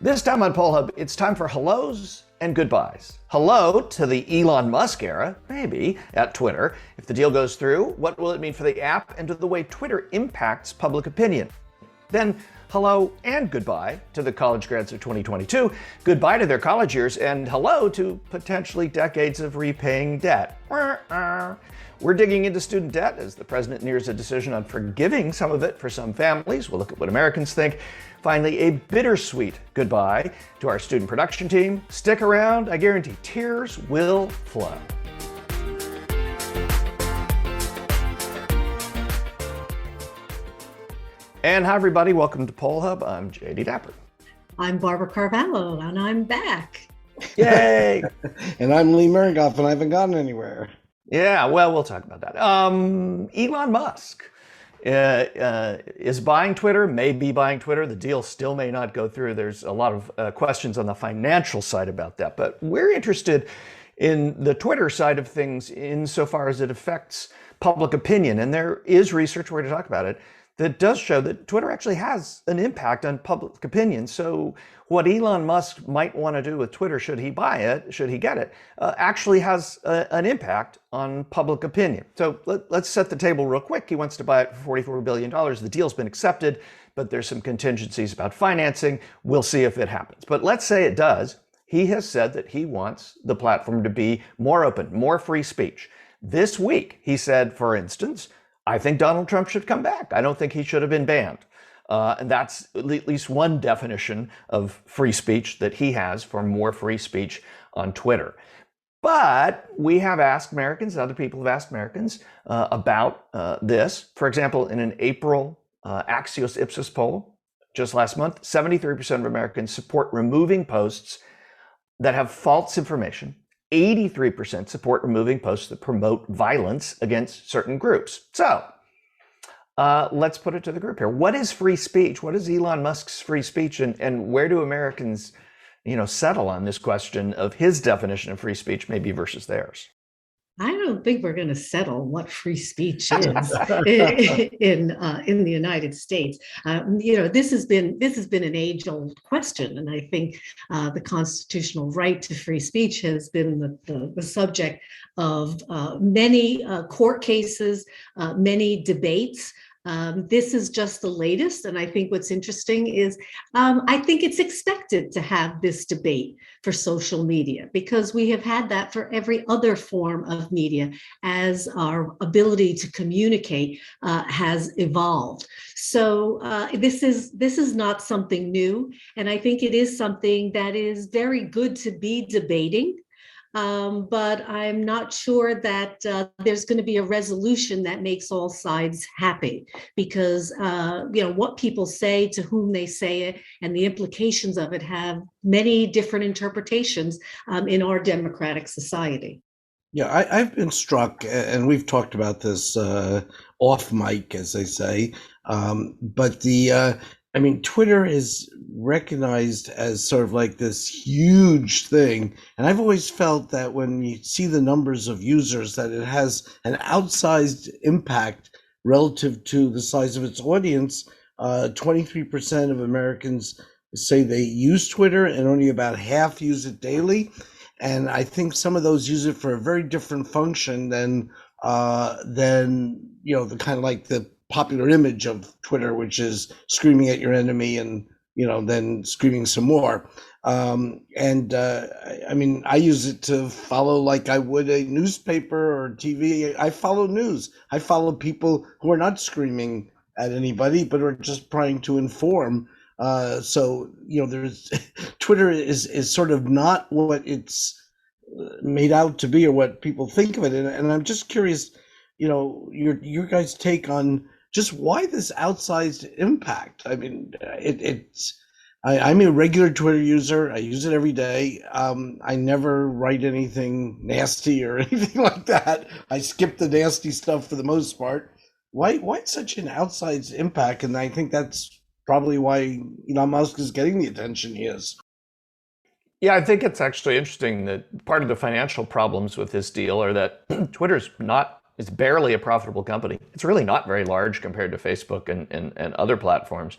This time on Poll Hub, it's time for hellos and goodbyes. Hello to the Elon Musk era, maybe, at Twitter. If the deal goes through, what will it mean for the app and to the way Twitter impacts public opinion? Then hello and goodbye to the college grads of 2022, goodbye to their college years, and hello to potentially decades of repaying debt. We're digging into student debt as the president nears a decision on forgiving some of it for some families. We'll look at what Americans think. Finally, a bittersweet goodbye to our student production team. Stick around, I guarantee tears will flow. And hi everybody, welcome to Poll Hub. I'm JD Dapper. I'm Barbara Carvalho, and I'm back. Yay! And I'm Lee Meringoff, and I haven't gotten anywhere. Yeah, well, we'll talk about that. Elon Musk is buying Twitter, may be buying Twitter. The deal still may not go through. There's a lot of questions on the financial side about that. But we're interested in the Twitter side of things insofar as it affects public opinion. And there is research, we're going to talk about it, that does show that Twitter actually has an impact on public opinion. So what Elon Musk might want to do with Twitter, should he buy it, should he get it, actually has an impact on public opinion. So let's set the table real quick. He wants to buy it for $44 billion. The deal's been accepted, but there's some contingencies about financing. We'll see if it happens. But let's say it does. He has said that he wants the platform to be more open, more free speech. This week, he said, for instance, I think Donald Trump should come back. I don't think he should have been banned. And that's at least one definition of free speech that he has for more free speech on Twitter. But we have asked Americans, other people have asked Americans about this. For example, in an April Axios Ipsos poll just last month, 73% of Americans support removing posts that have false information. 83% support removing posts that promote violence against certain groups. So let's put it to the group here. What is free speech? What is Elon Musk's free speech? And where do Americans, settle on this question of his definition of free speech, maybe versus theirs? I don't think we're going to settle what free speech is in the United States. This has been an age-old question, and I think the constitutional right to free speech has been the subject of many court cases, many debates. This is just the latest, and I think what's interesting is I think it's expected to have this debate for social media, because we have had that for every other form of media as our ability to communicate has evolved. So this is not something new, and I think it is something that is very good to be debating. But I'm not sure that there's going to be a resolution that makes all sides happy, because what people say, to whom they say it, and the implications of it have many different interpretations in our democratic society. Yeah, I've been struck, and we've talked about this off mic, as they say, but Twitter is recognized as sort of like this huge thing. And I've always felt that when you see the numbers of users, that it has an outsized impact relative to the size of its audience. 23% of Americans say they use Twitter, and only about half use it daily. And I think some of those use it for a very different function than the kind of like the popular image of Twitter, which is screaming at your enemy and then screaming some more. I use it to follow like I would a newspaper or TV. I follow news. I follow people who are not screaming at anybody, but are just trying to inform. There's Twitter is sort of not what it's made out to be or what people think of it. And I'm just curious, your guys' take on just why this outsized impact. I mean, I'm a regular Twitter user. I use it every day. I never write anything nasty or anything like that. I skip the nasty stuff for the most part. Why such an outsized impact? And I think that's probably why Elon Musk is getting the attention he is. Yeah, I think it's actually interesting that part of the financial problems with this deal are that it's barely a profitable company. It's really not very large compared to Facebook and other platforms.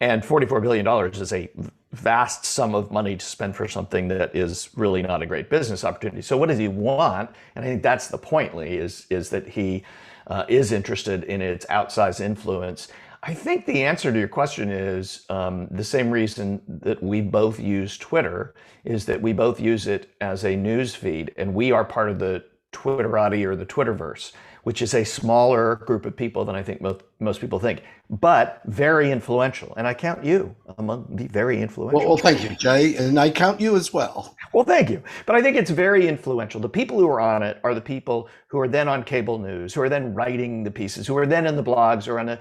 And $44 billion is a vast sum of money to spend for something that is really not a great business opportunity. So what does he want? And I think that's the point, Lee, is that he is interested in its outsized influence. I think the answer to your question is the same reason that we both use Twitter, is that we both use it as a news feed, and we are part of the Twitterati or the Twitterverse, which is a smaller group of people than I think most people think, but very influential. And I count you among the very influential. Well, thank you, Jay. And I count you as well. Well, thank you. But I think it's very influential. The people who are on it are the people who are then on cable news, who are then writing the pieces, who are then in the blogs or in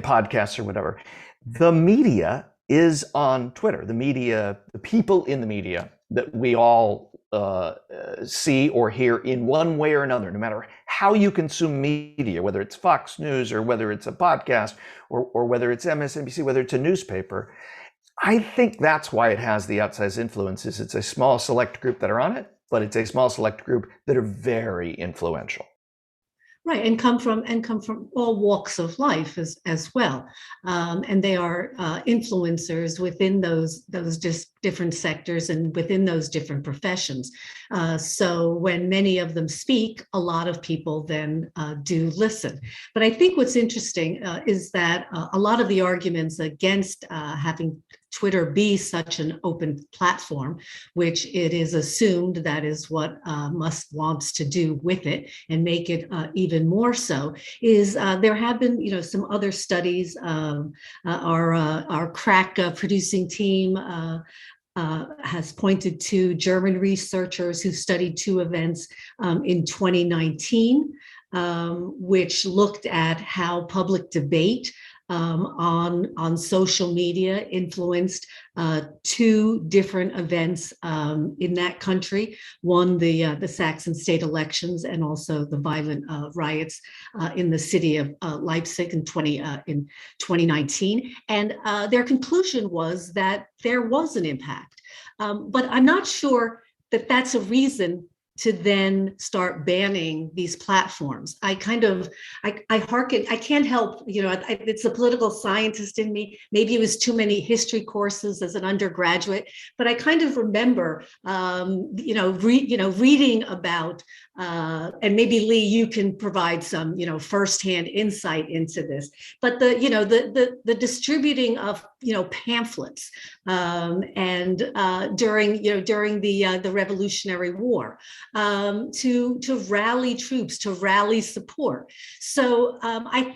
podcasts or whatever. The media is on Twitter. The media, the people in the media that we all see or hear in one way or another, no matter how you consume media, whether it's Fox News or whether it's a podcast or whether it's MSNBC, whether it's a newspaper. I think that's why it has the outsized influences. It's a small select group that are on it, but it's a small select group that are very influential. Right, and come from all walks of life as well, and they are influencers within those just different sectors and within those different professions. So when many of them speak, a lot of people then do listen. But I think what's interesting is that a lot of the arguments against having Twitter be such an open platform, which it is assumed that is what Musk wants to do with it and make it even more so, is there have been, some other studies. Our crack producing team has pointed to German researchers who studied two events in 2019, which looked at how public debate on social media influenced two different events in that country. One, the Saxon state elections, and also the violent riots in the city of Leipzig in 2019. And their conclusion was that there was an impact. But I'm not sure that that's a reason to then start banning these platforms. I can't help, it's a political scientist in me. Maybe it was too many history courses as an undergraduate, but I kind of remember, reading about, and maybe Lee, you can provide some, firsthand insight into this, but the distributing of, pamphlets, and during the Revolutionary War, to rally troops, to rally support. So I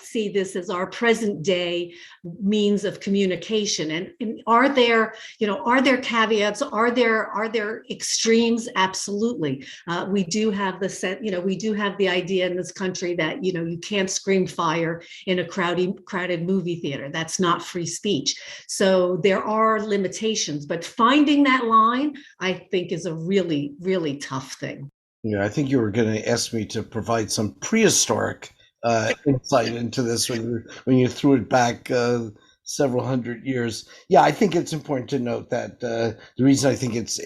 see this as our present day means of communication. And are there caveats? Are there extremes? Absolutely. We do have the idea in this country that you can't scream fire in a crowded movie theater. That's not free speech. So there are limitations, but finding that line, I think, is a really, really tough thing. Yeah, I think you were going to ask me to provide some prehistoric insight into this when you threw it back several hundred years. Yeah, I think it's important to note that the reason I think it's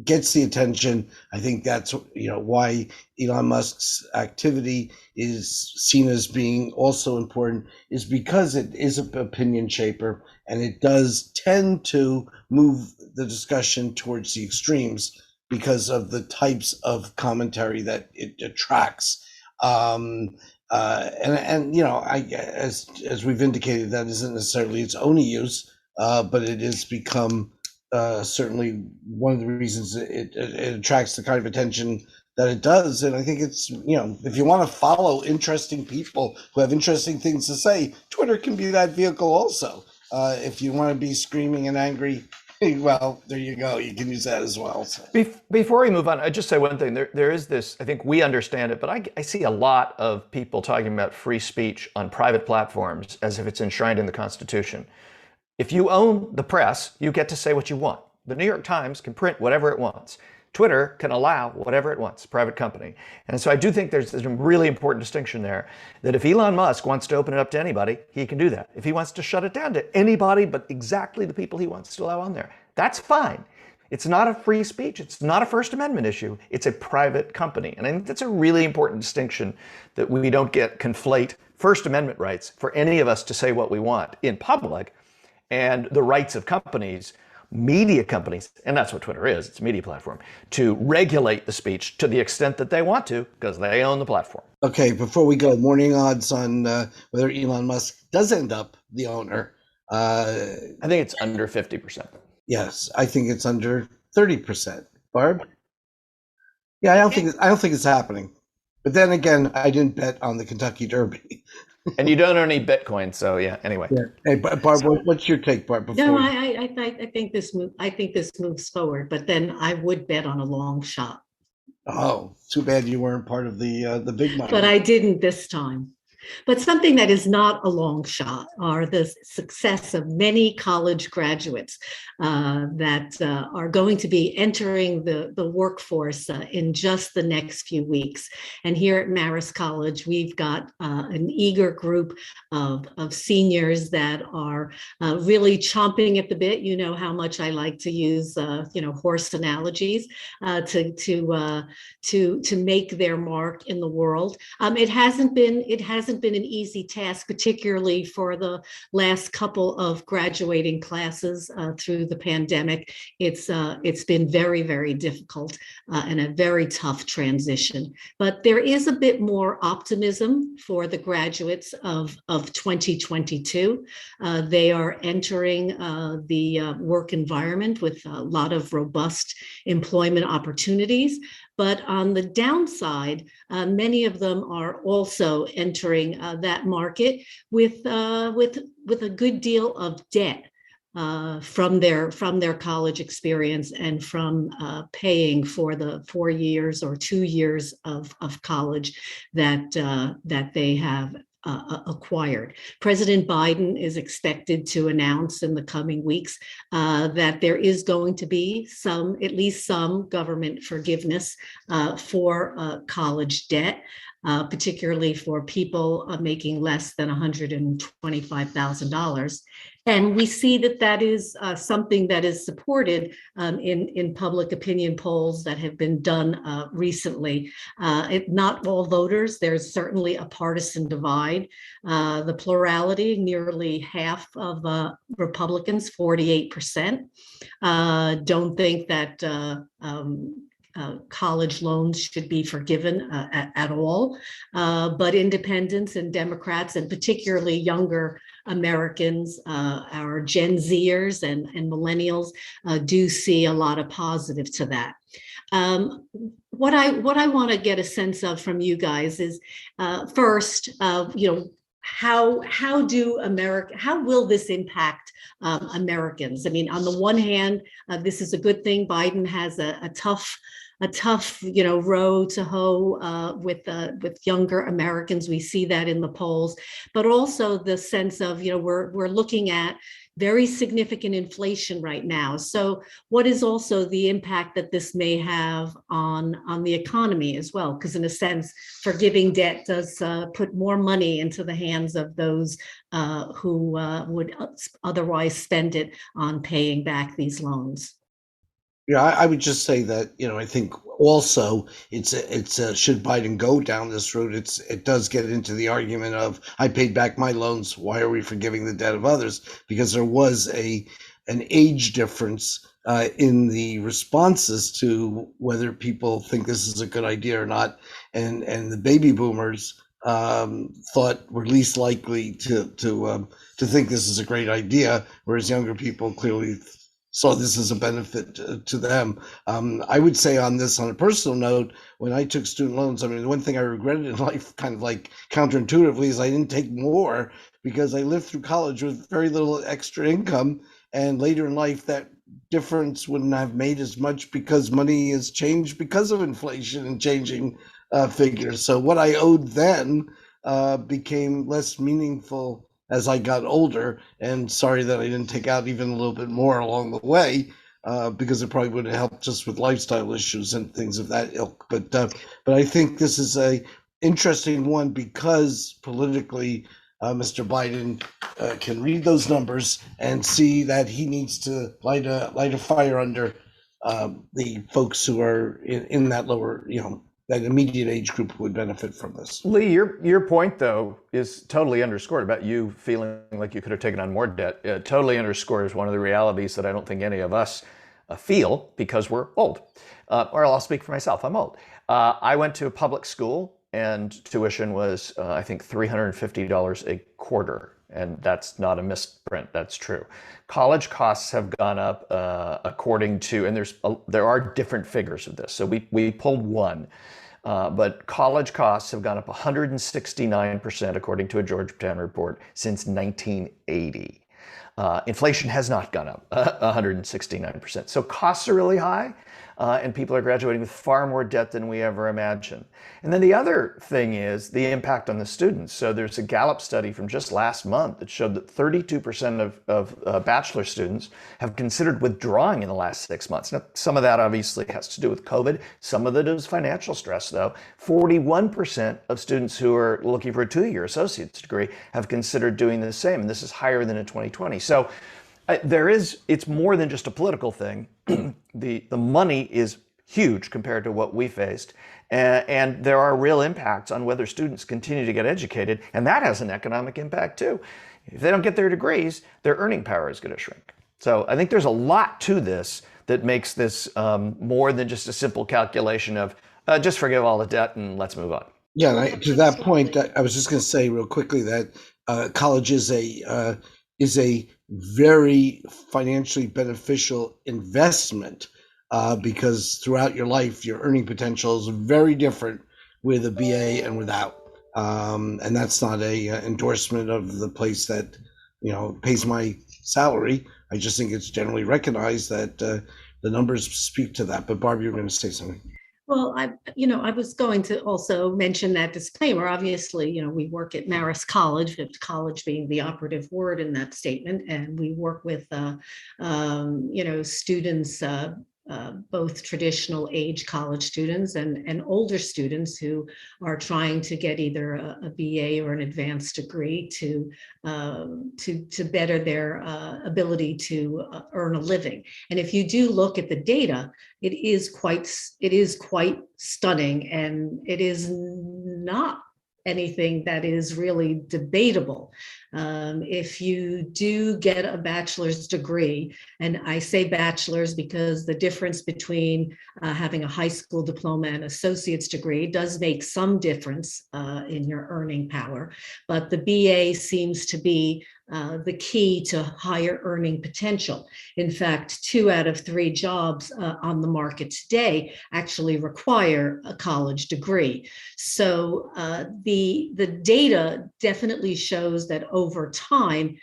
gets the attention, I think that's why Elon Musk's activity is seen as being also important, is because it is an opinion shaper, and it does tend to move the discussion towards the extremes because of the types of commentary that it attracts. As we've indicated, that isn't necessarily its only use, but it has become certainly one of the reasons it attracts the kind of attention that it does. And I think it's, if you want to follow interesting people who have interesting things to say, Twitter can be that vehicle also. If you want to be screaming and angry, well, there you go. You can use that as well. So. Before we move on, I just say one thing. There is this, I think we understand it, but I see a lot of people talking about free speech on private platforms as if it's enshrined in the Constitution. If you own the press, you get to say what you want. The New York Times can print whatever it wants. Twitter can allow whatever it wants, private company. And so I do think there's a really important distinction there, that if Elon Musk wants to open it up to anybody, he can do that. If he wants to shut it down to anybody but exactly the people he wants to allow on there, that's fine. It's not a free speech. It's not a First Amendment issue. It's a private company. And I think that's a really important distinction, that we don't conflate First Amendment rights for any of us to say what we want in public and the rights of companies, media companies, and that's what Twitter is, it's a media platform, to regulate the speech to the extent that they want to, because they own the platform. Okay, before we go, morning odds on whether Elon Musk does end up the owner. I think it's under 50%. Yes, I think it's under 30%. Barb? Yeah, I don't think it's happening. But then again, I didn't bet on the Kentucky Derby. And you don't own any Bitcoin, so yeah. Anyway. Yeah. Hey, Barb, what's your take, Barb? No, I think this moves forward, but then I would bet on a long shot. Oh, too bad you weren't part of the big money. But I didn't this time. But something that is not a long shot are the success of many college graduates that are going to be entering the workforce in just the next few weeks. And here at Marist College, we've got an eager group of seniors that are really chomping at the bit. You know how much I like to use horse analogies to make their mark in the world. It hasn't been an easy task, particularly for the last couple of graduating classes through the pandemic. It's been very, very difficult and a very tough transition. But there is a bit more optimism for the graduates of 2022. They are entering the work environment with a lot of robust employment opportunities. But on the downside, many of them are also entering that market with a good deal of debt from their college experience and from paying for the 4 years or 2 years of college that they have acquired. President Biden is expected to announce in the coming weeks that there is going to be at least some government forgiveness for college debt, particularly for people making less than $125,000. And we see that is something that is supported in public opinion polls that have been done recently. Not all voters, there's certainly a partisan divide. The plurality, nearly half of Republicans, 48%, don't think that college loans should be forgiven at all. But independents and Democrats, and particularly younger Americans, our Gen Zers and millennials, do see a lot of positive to that. What I want to get a sense of from you guys is first, how will this impact Americans? I mean, on the one hand, this is a good thing. Biden has a tough row to hoe with younger Americans. We see that in the polls, but also the sense of we're looking at very significant inflation right now. So what is also the impact that this may have on the economy as well? Because in a sense, forgiving debt does put more money into the hands of those who would otherwise spend it on paying back these loans. Yeah, I would just say that, I think also it's should Biden go down this route, it does get into the argument of, I paid back my loans, why are we forgiving the debt of others? Because there was an age difference in the responses to whether people think this is a good idea or not, and the baby boomers thought were least likely to think this is a great idea, whereas younger people clearly saw this as a benefit to them. I would say on a personal note, when I took student loans, I mean, the one thing I regretted in life, kind of like counterintuitively, is I didn't take more, because I lived through college with very little extra income. And later in life, that difference wouldn't have made as much, because money has changed because of inflation and changing figures. So what I owed then became less meaningful as I got older, and sorry that I didn't take out even a little bit more along the way, because it probably would have helped just with lifestyle issues and things of that ilk. But I think this is a interesting one, because politically, Mr. Biden can read those numbers and see that he needs to light a fire under the folks who are in that lower, that immediate age group would benefit from this. Lee, your point though is totally underscored about you feeling like you could have taken on more debt. It totally underscores one of the realities that I don't think any of us feel because we're old. Or I'll speak for myself. I'm old. I went to a public school and tuition was, I think, $350 a quarter. And that's not a misprint. That's true. College costs have gone up according to, and there are different figures of this. So we pulled one. But college costs have gone up 169% according to a Georgetown report since 1980. Inflation has not gone up 169%. So costs are really high, and people are graduating with far more debt than we ever imagined. And then the other thing is the impact on the students. So there's a Gallup study from just last month that showed that 32% of bachelor students have considered withdrawing in the last 6 months. Now, some of that obviously has to do with COVID. Some of it is financial stress, though. 41% of students who are looking for a 2-year associate's degree have considered doing the same, and this is higher than in 2020. So it's more than just a political thing. The money is huge compared to what we faced. And there are real impacts on whether students continue to get educated. And that has an economic impact too. If they don't get their degrees, their earning power is going to shrink. So I think there's a lot to this that makes this more than just a simple calculation of just forgive all the debt and let's move on. Yeah, and to that point, I was just going to say real quickly that college is a very financially beneficial investment because throughout your life, your earning potential is very different with a BA and without. And that's not a endorsement of the place that pays my salary. I just think it's generally recognized that the numbers speak to that. But Barb, you were going to say something. Well, I was going to also mention that disclaimer. Obviously, we work at Marist College, with college being the operative word in that statement, and we work with, students, both traditional age college students and older students who are trying to get either a BA or an advanced degree to better their ability to earn a living. And if you do look at the data, it is quite stunning, and it is not anything that is really debatable. If you do get a bachelor's degree, and I say bachelor's because the difference between having a high school diploma and associate's degree does make some difference in your earning power, but the BA seems to be the key to higher earning potential. In fact, 2 out of 3 jobs on the market today actually require a college degree. So the data definitely shows that over time,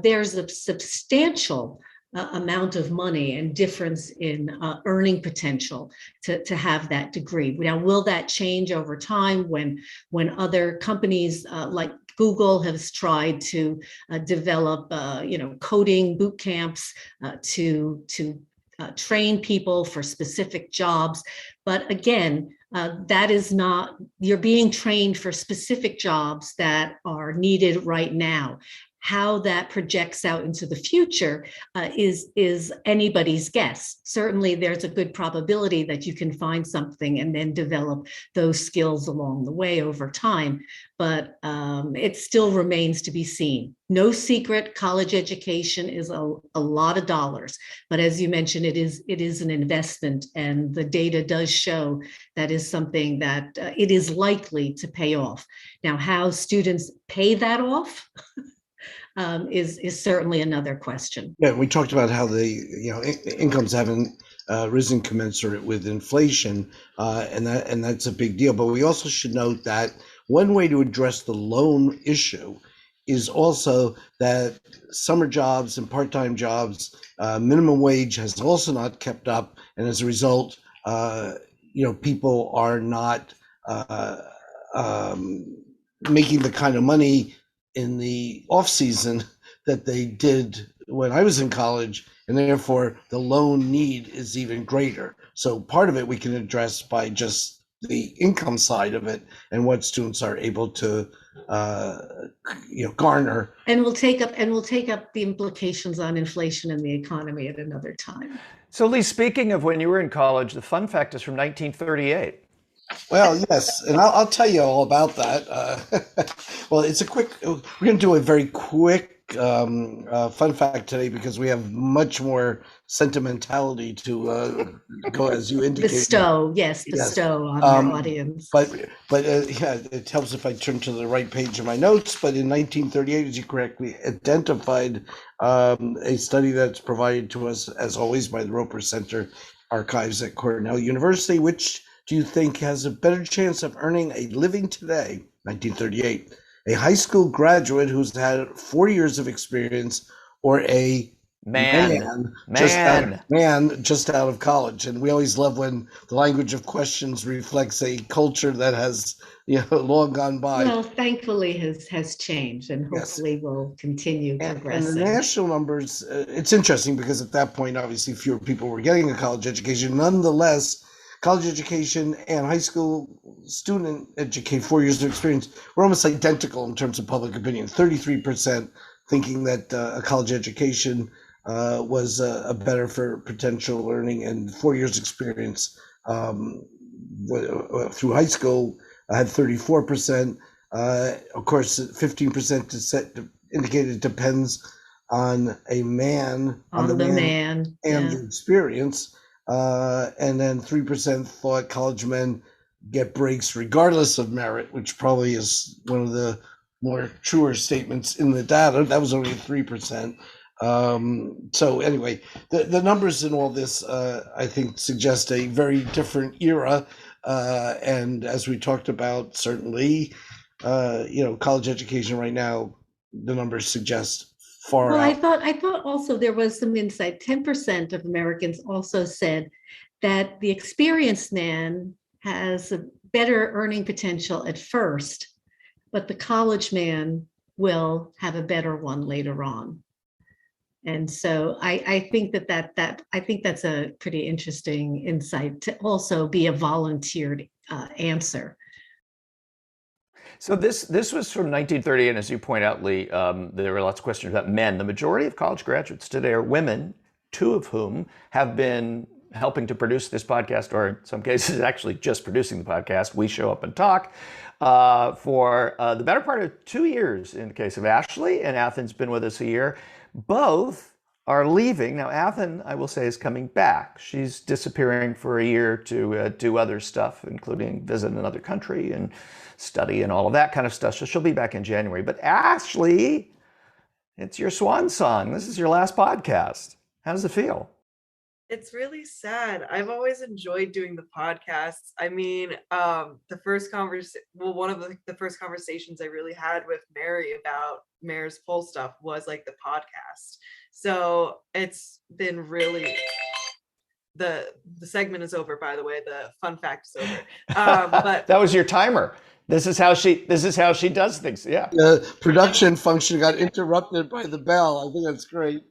there's a substantial amount of money and difference in earning potential to have that degree. Now, will that change over time when other companies like Google has tried to develop, coding boot camps to train people for specific jobs? But again, that is not, you're being trained for specific jobs that are needed right now. How that projects out into the future is anybody's guess. Certainly, there's a good probability that you can find something and then develop those skills along the way over time. But it still remains to be seen. No secret, college education is a lot of dollars. But as you mentioned, it is an investment, and the data does show that is something that it is likely to pay off. Now, how students pay that off is certainly another question. Yeah, we talked about how the incomes haven't risen commensurate with inflation, and that's a big deal. But we also should note that one way to address the loan issue is also that summer jobs and part-time jobs, minimum wage has also not kept up, and as a result, people are not making the kind of money in the off season that they did when I was in college, and therefore the loan need is even greater. So part of it we can address by just the income side of it and what students are able to garner. And we'll take up the implications on inflation and the economy at another time. So Lee, speaking of when you were in college, the fun fact is from 1938. Well, yes, and I'll tell you all about that. Well, it's a quick. We're going to do a very quick fun fact today because we have much more sentimentality to go, as you indicated. Yes, Yes. bestow on your Um, audience. but yeah, it helps if I turn to the right page of my notes. But in 1938, as you correctly identified, a study that's provided to us, as always, by the Roper Center Archives at Cornell University, which do you think has a better chance of earning a living today? 1938, a high school graduate who's had 4 years of experience, or a Man, man. man just out of college. And we always love when the language of questions reflects a culture that has long gone by. Well, thankfully has changed, and Yes. hopefully will continue And the progressing. national numbers, it's interesting because at that point, obviously, fewer people were getting a college education. Nonetheless, college education and high school student education, 4 years of experience, were almost identical in terms of public opinion. 33% thinking that a college education was better for potential learning, and 4 years experience through high school had 34%. Of course, 15% indicated it depends on a man, On the man, and yeah. the experience. And then 3% thought college men get breaks regardless of merit, which probably is one of the more truer statements in the data. That was only 3%. So anyway, the numbers in all this, I think, suggest a very different era. And as we talked about, certainly, college education right now, the numbers suggest far Well, out. I thought also there was some insight. 10% of Americans also said that the experienced man has a better earning potential at first, but the college man will have a better one later on. And so I think that I think that's a pretty interesting insight to also be a volunteered answer. So this was from 1930, and as you point out, Lee, there were lots of questions about men. The majority of college graduates today are women, two of whom have been helping to produce this podcast, or in some cases, actually just producing the podcast. We show up and talk for the better part of 2 years in the case of Ashley, and Athen's been with us a year. Both are leaving. Now, Athen, I will say, is coming back. She's disappearing for a year to do other stuff, including visit another country and study and all of that kind of stuff. So she'll be back in January. But Ashley, it's your swan song. This is your last podcast. How does it feel? It's really sad. I've always enjoyed doing the podcasts. I mean, one of the first conversations I really had with Mary about Mayor's poll stuff was like the podcast. So it's been really the segment is over, by the way. The fun fact is over. But that was your timer. This is how she does things. Yeah. The production function got interrupted by the bell. I think that's great.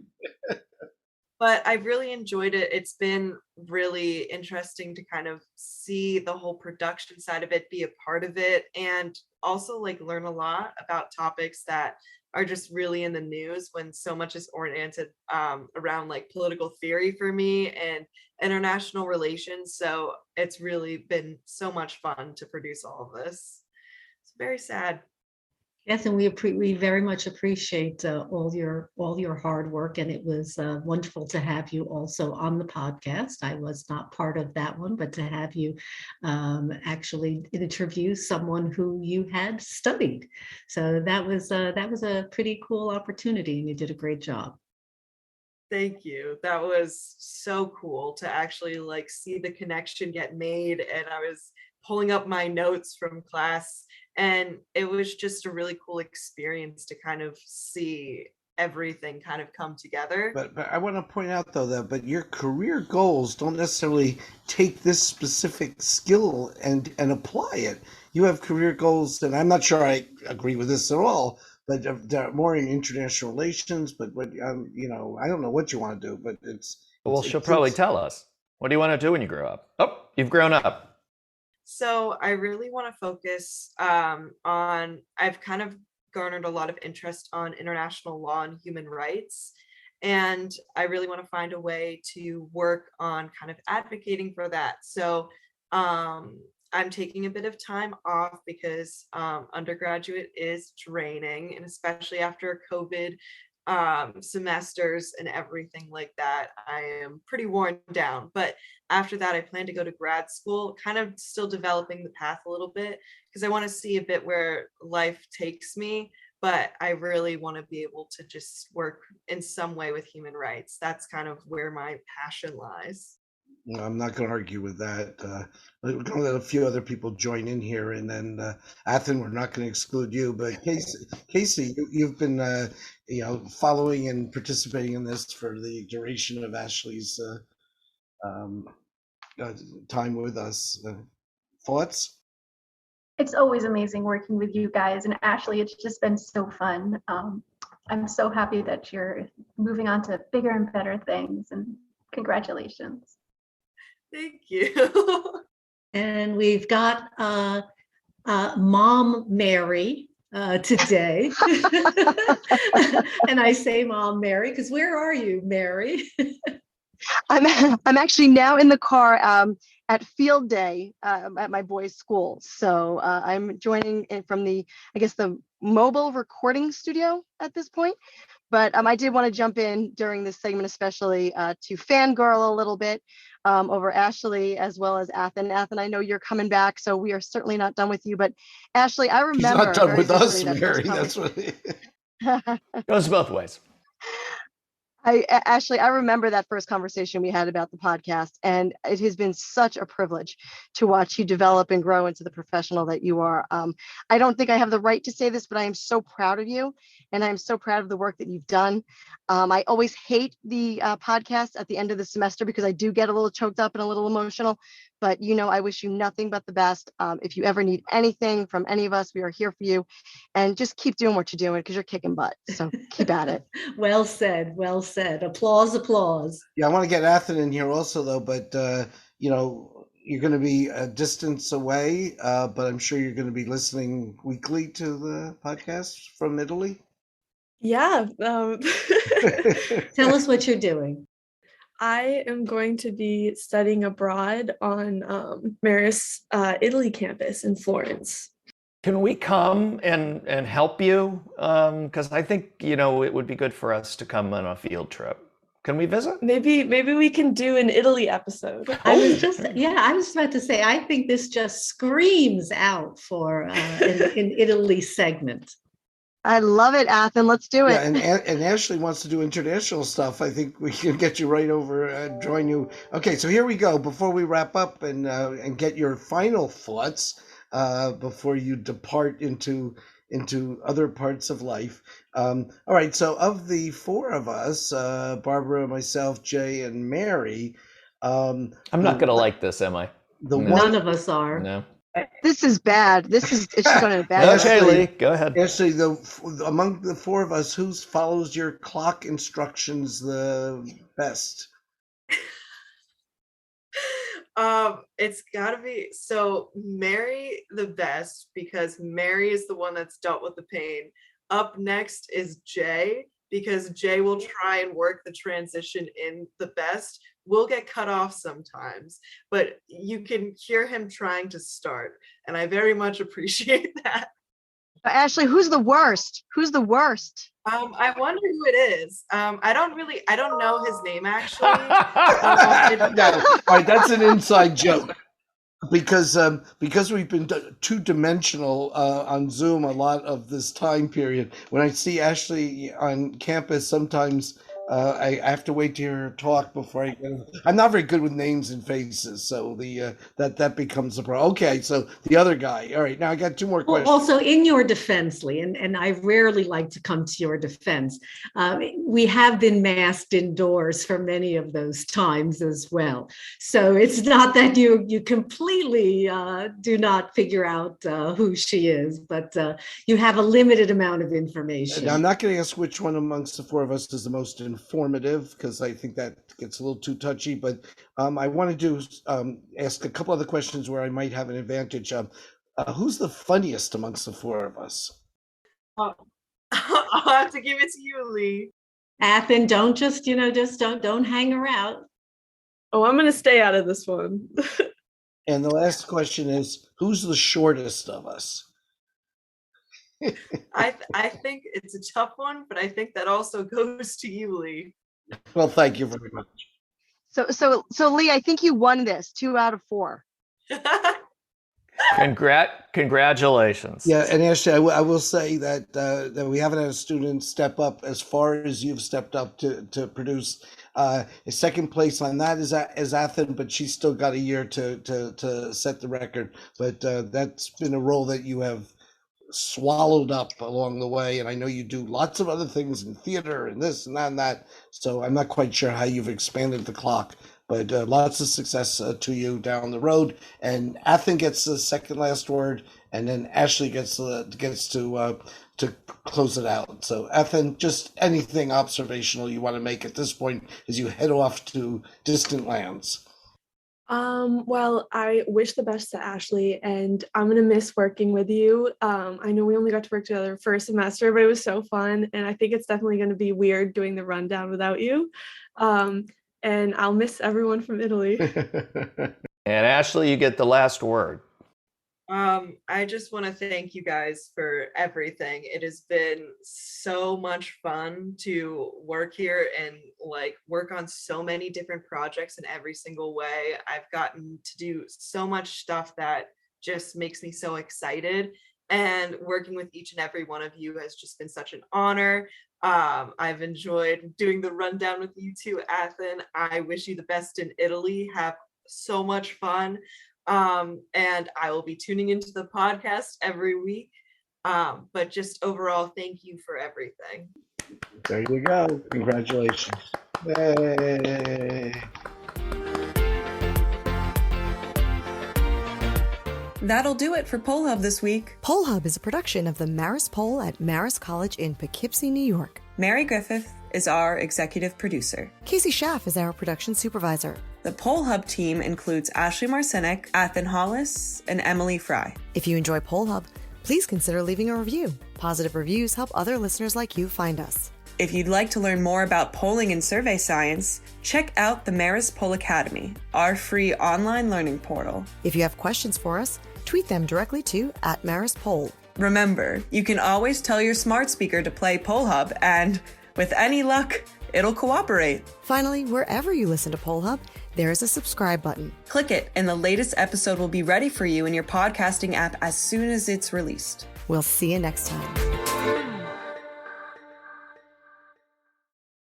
But I've really enjoyed it. It's been really interesting to kind of see the whole production side of it, be a part of it, and also like learn a lot about topics that are just really in the news when so much is oriented around like political theory for me and international relations. So it's really been so much fun to produce all of this. It's very sad. Yes, and we very much appreciate all your hard work, and it was wonderful to have you also on the podcast. I was not part of that one, but to have you actually interview someone who you had studied, so that was a pretty cool opportunity, and you did a great job. Thank you. That was so cool to actually like see the connection get made, and I was pulling up my notes from class, and it was just a really cool experience to kind of see everything kind of come together. But I want to point out though that your career goals don't necessarily take this specific skill and apply it. You have career goals, and I'm not sure I agree with this at all. But they're more in international relations. But what I don't know what you want to do. But Well, she'll probably tell us. What do you want to do when you grow up? Oh, you've grown up. So I really want to focus on, I've kind of garnered a lot of interest on international law and human rights. And I really want to find a way to work on kind of advocating for that. So I'm taking a bit of time off because undergraduate is draining, and especially after COVID semesters and everything like that, I am pretty worn down. But after that, I plan to go to grad school, kind of still developing the path a little bit because I want to see a bit where life takes me. But I really want to be able to just work in some way with human rights. That's kind of where my passion lies. No, I'm not going to argue with that. We're going to let a few other people join in here, and then Athen, we're not going to exclude you. But Casey, you've been following and participating in this for the duration of Ashley's um, time with us. Thoughts? It's always amazing working with you guys, and Ashley, it's just been so fun. I'm so happy that you're moving on to bigger and better things, and congratulations. Thank you. And we've got Mom Mary today. And I say Mom Mary because where are you, Mary? I'm actually now in the car at field day at my boys' school. So I'm joining in from the mobile recording studio at this point. But I did want to jump in during this segment, especially to fangirl a little bit over Ashley as well as Athen. Athen, I know you're coming back, so we are certainly not done with you. But Ashley, I remember. He's not done with us, that Mary. That's what. Goes both ways. Ashley, I remember that first conversation we had about the podcast, and it has been such a privilege to watch you develop and grow into the professional that you are. I don't think I have the right to say this, but I am so proud of you, and I'm so proud of the work that you've done. I always hate the podcast at the end of the semester because I do get a little choked up and a little emotional, but I wish you nothing but the best. If you ever need anything from any of us, we are here for you, and just keep doing what you're doing because you're kicking butt. So keep at it. Well said. Well said. Applause, applause. Yeah, I want to get Athen in here also, though. But you're going to be a distance away, but I'm sure you're going to be listening weekly to the podcast from Italy. Yeah. Tell us what you're doing. I am going to be studying abroad on Marist Italy campus in Florence. Can we come and help you? Because I think, it would be good for us to come on a field trip. Can we visit? Maybe we can do an Italy episode. I was about to say, I think this just screams out for an Italy segment. I love it, Athen. Let's do it. Yeah, and Ashley wants to do international stuff. I think we can get you right over and join you. Okay, so here we go. Before we wrap up and get your final thoughts before you depart into other parts of life. All right, so of the four of us, Barbara, myself, Jay, and Mary. I'm not going to like this, am I? None of us are. No. This is bad. It's just going to bad. Okay, Lee, go ahead. Ashley, among the four of us, who follows your clock instructions the best? It's gotta be Mary the best because Mary is the one that's dealt with the pain. Up next is Jay because Jay will try and work the transition in the best. We'll get cut off sometimes, but you can hear him trying to start, and I very much appreciate that. Ashley, who's the worst? Who's the worst? I wonder who it is. I don't know his name actually. No, all right, that's an inside joke. Because we've been two-dimensional on Zoom a lot of this time period. When I see Ashley on campus, sometimes I have to wait to hear her talk before I get. I'm not very good with names and faces, so that becomes a problem. Okay, so the other guy. All right, now I got two more questions. Also, in your defense, Lee, and I rarely like to come to your defense, we have been masked indoors for many of those times as well. So it's not that you completely do not figure out who she is, but you have a limited amount of information. Now, I'm not going to ask which one amongst the four of us is the most informative because I think that gets a little too touchy, but I want to ask a couple other questions where I might have an advantage. Who's the funniest amongst the four of us? I'll have to give it to you, Lee. Athen, don't don't hang around. Oh, I'm gonna stay out of this one. And the last question is, who's the shortest of us? I think it's a tough one, but I think that also goes to you, Lee. Well, thank you very much. So Lee, I think you won this 2 out of 4. Congratulations. Yeah, and Ashley, I will say that we haven't had a student step up as far as you've stepped up to produce. Second place on that is Athen, but she's still got a year to set the record. But that's been a role that you have swallowed up along the way, and I know you do lots of other things in theater and this and that and that. So I'm not quite sure how you've expanded the clock. But lots of success to you down the road. And Athen gets the second last word, and then Ashley gets to close it out. So Athen, just anything observational you want to make at this point as you head off to distant lands. Well, I wish the best to Ashley, and I'm gonna miss working with you. I know we only got to work together first semester, but it was so fun, and I think it's definitely gonna be weird doing the rundown without you. And I'll miss everyone from Italy. And Ashley, you get the last word. I just want to thank you guys for everything. It has been so much fun to work here and like work on so many different projects in every single way. I've gotten to do so much stuff that just makes me so excited. And working with each and every one of you has just been such an honor. I've enjoyed doing the rundown with you too, Athen. I wish you the best in Italy. Have so much fun. And I will be tuning into the podcast every week. But just overall, thank you for everything. There you go. Congratulations. Yay. That'll do it for Poll Hub this week. Poll Hub is a production of the Marist Poll at Marist College in Poughkeepsie, New York. Mary Griffith is our executive producer. Casey Schaff is our production supervisor. The Poll Hub team includes Ashley Marcinek, Athen Hollis, and Emily Fry. If you enjoy Poll Hub, please consider leaving a review. Positive reviews help other listeners like you find us. If you'd like to learn more about polling and survey science, check out the Marist Poll Academy, our free online learning portal. If you have questions for us, tweet them directly to @MaristPoll. Remember, you can always tell your smart speaker to play Poll Hub, and with any luck, it'll cooperate. Finally, wherever you listen to Poll Hub, there is a subscribe button. Click it, and the latest episode will be ready for you in your podcasting app as soon as it's released. We'll see you next time.